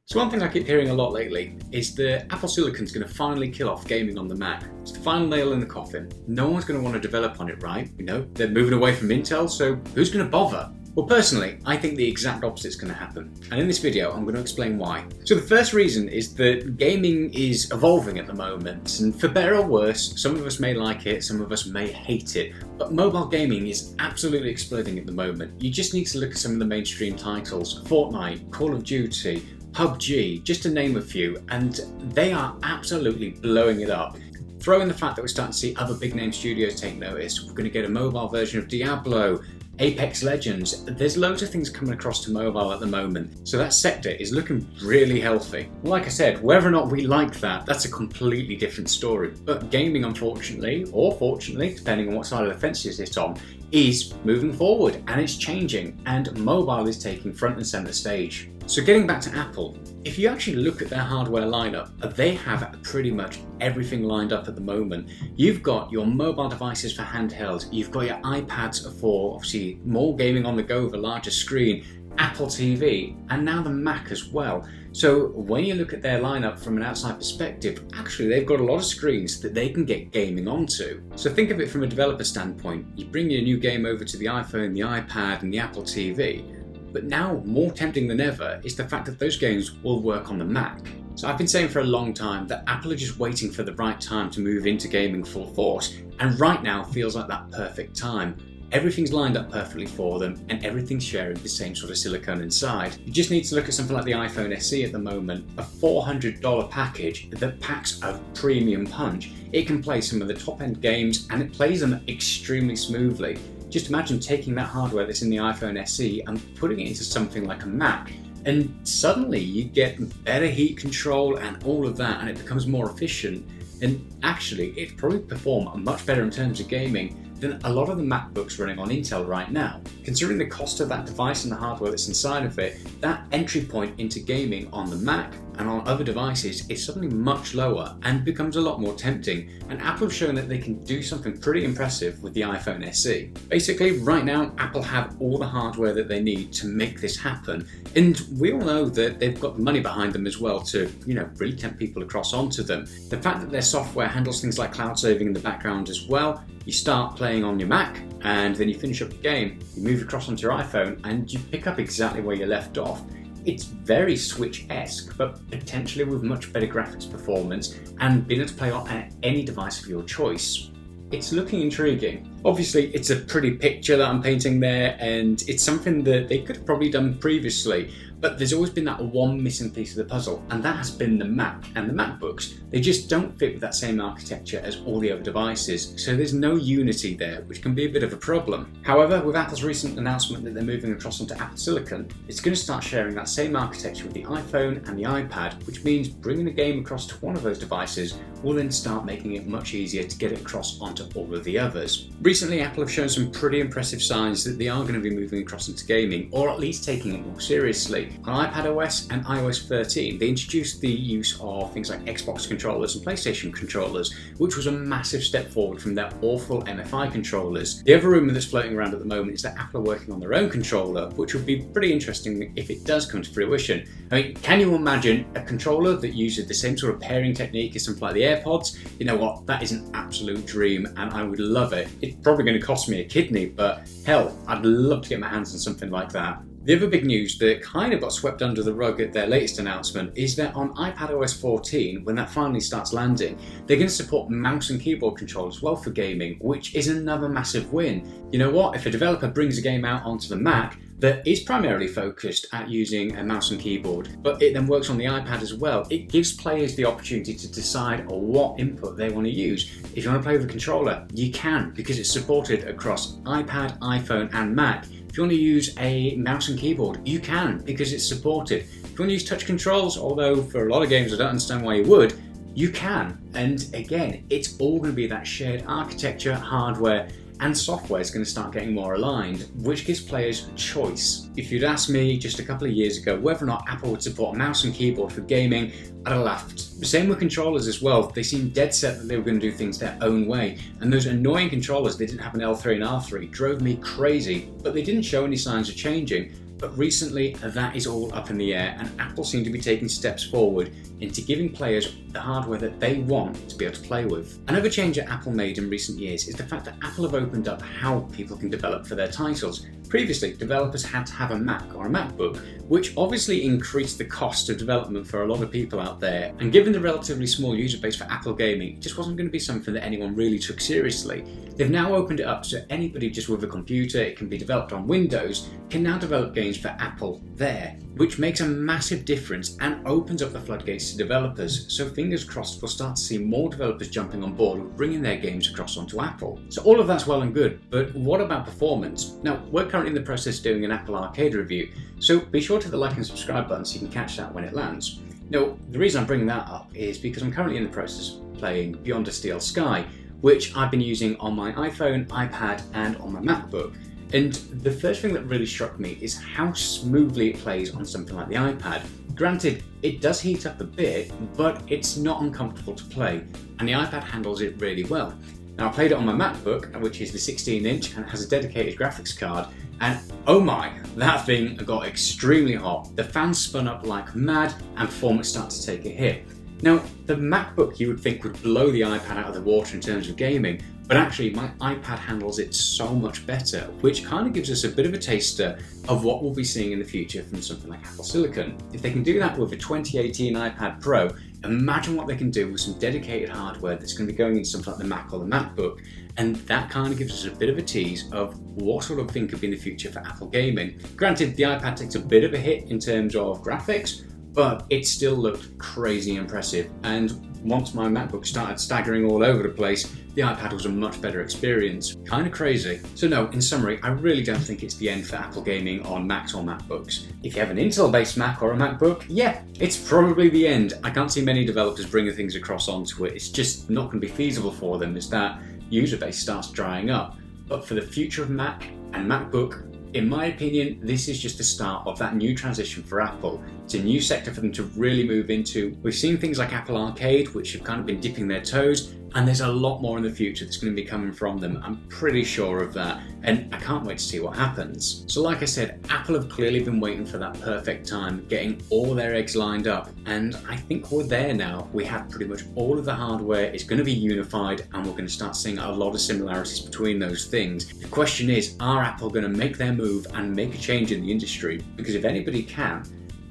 So one thing I keep hearing a lot lately is that Apple Silicon's going to finally kill off gaming on the Mac. It's the final nail in the coffin. No one's going to want to develop on it, right? You know, they're moving away from Intel, so who's going to bother? Well, personally, I think the exact opposite is going to happen. And in this video, I'm going to explain why. So the first reason is that gaming is evolving at the moment. And for better or worse, some of us may like it, some of us may hate it. But mobile gaming is absolutely exploding at the moment. You just need to look at some of the mainstream titles. Fortnite, Call of Duty, PUBG, just to name a few, and they are absolutely blowing it up. Throw in the fact that we're starting to see other big name studios take notice. We're going to get a mobile version of Diablo, Apex Legends. There's loads of things coming across to mobile at the moment, so that sector is looking really healthy. Like I said, whether or not we like that, that's a completely different story. But gaming, unfortunately, or fortunately, depending on what side of the fence you sit on, is moving forward and it's changing, and mobile is taking front and center stage. So getting back to Apple, if you actually look at their hardware lineup, they have pretty much everything lined up at the moment. You've got your mobile devices for handheld, you've got your iPads for obviously more gaming on the go with a larger screen, Apple TV, and now the Mac as well. So when you look at their lineup from an outside perspective, actually they've got a lot of screens that they can get gaming onto. So think of it from a developer standpoint. You bring your new game over to the iPhone, the iPad, and the Apple TV. But now, more tempting than ever, is the fact that those games will work on the Mac. So I've been saying for a long time that Apple are just waiting for the right time to move into gaming full force, and right now feels like that perfect time. Everything's lined up perfectly for them, and everything's sharing the same sort of silicon inside. You just need to look at something like the iPhone SE at the moment, a $400 package that packs a premium punch. It can play some of the top-end games, and it plays them extremely smoothly. Just imagine taking that hardware that's in the iPhone SE and putting it into something like a Mac, and suddenly you get better heat control and all of that, and it becomes more efficient. And actually, it probably perform much better in terms of gaming than a lot of the MacBooks running on Intel right now. Considering the cost of that device and the hardware that's inside of it, that entry point into gaming on the Mac and on other devices is suddenly much lower and becomes a lot more tempting. And Apple have shown that they can do something pretty impressive with the iPhone SE. Basically, right now, Apple have all the hardware that they need to make this happen. And we all know that they've got the money behind them as well to, really tempt people across onto them. The fact that their software handles things like cloud saving in the background as well, you start playing on your Mac and then you finish up the game, you move across onto your iPhone and you pick up exactly where you left off. It's very Switch-esque, but potentially with much better graphics performance and being able to play on any device of your choice. It's looking intriguing. Obviously, it's a pretty picture that I'm painting there, and it's something that they could have probably done previously, but there's always been that one missing piece of the puzzle, and that has been the Mac and the MacBooks. They just don't fit with that same architecture as all the other devices, so there's no unity there, which can be a bit of a problem. However, with Apple's recent announcement that they're moving across onto Apple Silicon, it's going to start sharing that same architecture with the iPhone and the iPad, which means bringing a game across to one of those devices will then start making it much easier to get it across onto all of the others. Recently, Apple have shown some pretty impressive signs that they are going to be moving across into gaming, or at least taking it more seriously. On iPadOS and iOS 13, they introduced the use of things like Xbox controllers and PlayStation controllers, which was a massive step forward from their awful MFI controllers. The other rumour that's floating around at the moment is that Apple are working on their own controller, which would be pretty interesting if it does come to fruition. I mean, can you imagine a controller that uses the same sort of pairing technique as something like the AirPods? You know what, that is an absolute dream and I would love it. It's probably going to cost me a kidney, but hell, I'd love to get my hands on something like that. The other big news that kind of got swept under the rug at their latest announcement is that on iPadOS 14, when that finally starts landing, they're going to support mouse and keyboard control as well for gaming, which is another massive win. You know what, if a developer brings a game out onto the Mac that is primarily focused at using a mouse and keyboard, but it then works on the iPad as well, it gives players the opportunity to decide what input they want to use. If you want to play with a controller, you can, because it's supported across iPad, iPhone and Mac. If you want to use a mouse and keyboard, you can, because it's supported. If you want to use touch controls, although for a lot of games I don't understand why you would, you can. And again, it's all going to be that shared architecture, hardware, and software is going to start getting more aligned, which gives players choice. If you'd asked me just a couple of years ago whether or not Apple would support a mouse and keyboard for gaming, I'd have laughed. The same with controllers as well. They seemed dead set that they were going to do things their own way, and those annoying controllers that didn't have an L3 and R3 drove me crazy, but they didn't show any signs of changing. But recently, that is all up in the air, and Apple seem to be taking steps forward into giving players the hardware that they want to be able to play with. Another change that Apple made in recent years is the fact that Apple have opened up how people can develop for their titles. Previously, developers had to have a Mac or a MacBook, which obviously increased the cost of development for a lot of people out there, and given the relatively small user base for Apple Gaming, it just wasn't going to be something that anyone really took seriously. They've now opened it up so anybody just with a computer, it can be developed on Windows, can now develop games for Apple there, which makes a massive difference and opens up the floodgates to developers. So fingers crossed we'll start to see more developers jumping on board with bringing their games across onto Apple. So all of that's well and good, but what about performance? Now, we're currently in the process of doing an Apple Arcade review, so be sure to hit the like and subscribe button so you can catch that when it lands. Now, the reason I'm bringing that up is because I'm currently in the process of playing Beyond a Steel Sky, which I've been using on my iPhone, iPad, and on my MacBook. And the first thing that really struck me is how smoothly it plays on something like the iPad. Granted, it does heat up a bit, but it's not uncomfortable to play, and the iPad handles it really well. Now, I played it on my MacBook, which is the 16-inch and has a dedicated graphics card, and oh my, that thing got extremely hot. The fans spun up like mad, and performance started to take a hit. Now, the MacBook you would think would blow the iPad out of the water in terms of gaming, but actually my iPad handles it so much better, which kind of gives us a bit of a taster of what we'll be seeing in the future from something like Apple Silicon. If they can do that with a 2018 iPad Pro, imagine what they can do with some dedicated hardware that's going to be going into something like the Mac or the MacBook. And that kind of gives us a bit of a tease of what sort of thing could be in the future for Apple Gaming. Granted, the iPad takes a bit of a hit in terms of graphics, but it still looked crazy impressive. And once my MacBook started staggering all over the place, the iPad was a much better experience. Kind of crazy. So no, in summary, I really don't think it's the end for Apple Gaming on Macs or MacBooks. If you have an Intel-based Mac or a MacBook, yeah, it's probably the end. I can't see many developers bringing things across onto it. It's just not going to be feasible for them as that user base starts drying up. But for the future of Mac and MacBook, in my opinion, this is just the start of that new transition for Apple. It's a new sector for them to really move into. We've seen things like Apple Arcade, which have kind of been dipping their toes, and there's a lot more in the future that's going to be coming from them. I'm pretty sure of that, and I can't wait to see what happens. So like I said, Apple have clearly been waiting for that perfect time, getting all their eggs lined up, and I think we're there now. We have pretty much all of the hardware. It's going to be unified, and we're going to start seeing a lot of similarities between those things. The question is, are Apple going to make their move and make a change in the industry? Because if anybody can,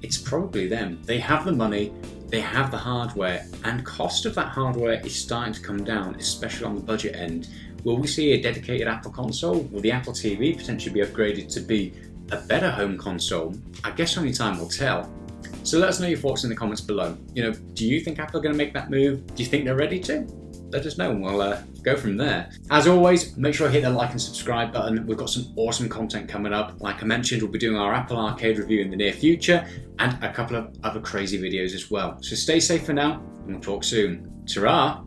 it's probably them. They have the money, they have the hardware, and cost of that hardware is starting to come down, especially on the budget end. Will we see a dedicated Apple console? Will the Apple TV potentially be upgraded to be a better home console? I guess only time will tell. So let us know your thoughts in the comments below. Do you think Apple are going to make that move? Do you think they're ready to? Let us know and we'll go from there. As always, make sure to hit the like and subscribe button. We've got some awesome content coming up. Like I mentioned, we'll be doing our Apple Arcade review in the near future and a couple of other crazy videos as well. So stay safe for now and we'll talk soon. Ta-ra!